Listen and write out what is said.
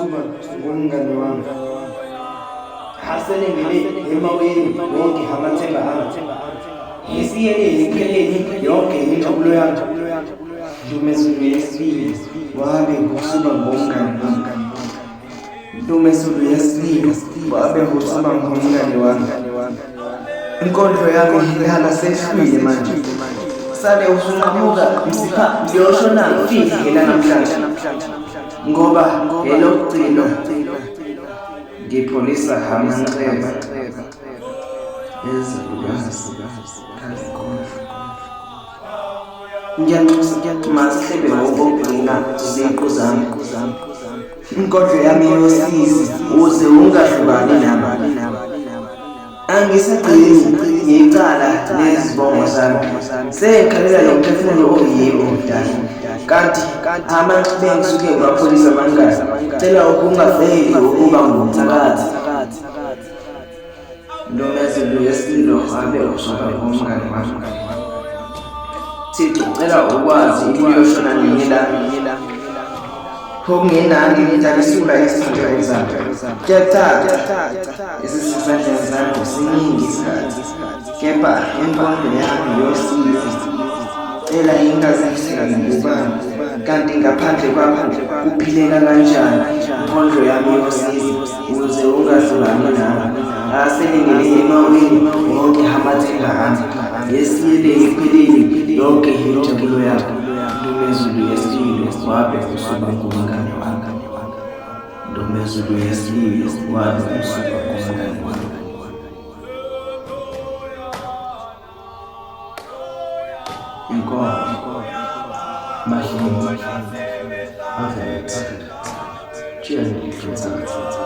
kusuka ngomngane wami hasele ngene emaweni wonke amathemba ami isiyeleni ipheleni yonke injabulo yami Dumezulu yesibili wabe kusuka ngomngane wami Dumezulu yesibili wabe kusuka ngomngane wami inkondlo yami ihlala sehlwile manje sale usunqamuka msipha liyoshona ufihlela namhlanje ngoba elokugcino ngipholisa amanxeba ezibukazi ngiyanxusa masihlebe ngokugcina iziqu zami inkondlo yami yosizi uze ungahlubani nami angisagcini ngicala nezibongo zami sengikhalela nomphefumulo oyibo mdala kanti amanxibe engisuke ngapholisa amangane cela ukungaveli ukuba ngumthakathi Dumezulu yesibili wabe kusuka ngomngane wami Thixo cela ukwazi ukuyoshona nini la Hokungenani ngidalisula izindlela zami kuyathatha isizandla zami siningi isikhathi kepha inkondlo yami yosizi cela ingazisela ngubani kanti ngaphandle kwami kuphileka kanjani inkondlo yami yosizi ukuze ungahlulani nami aselingene emaweni wonke amathemba ami yesiyeleni ipheleni yonke injabulo yami Dumezulu yesibili wabe kusuka ngomngane wami Dumezulu yesibili wabe kusuka ngomngane wami Inkomo Mahlinzi Avex Cheers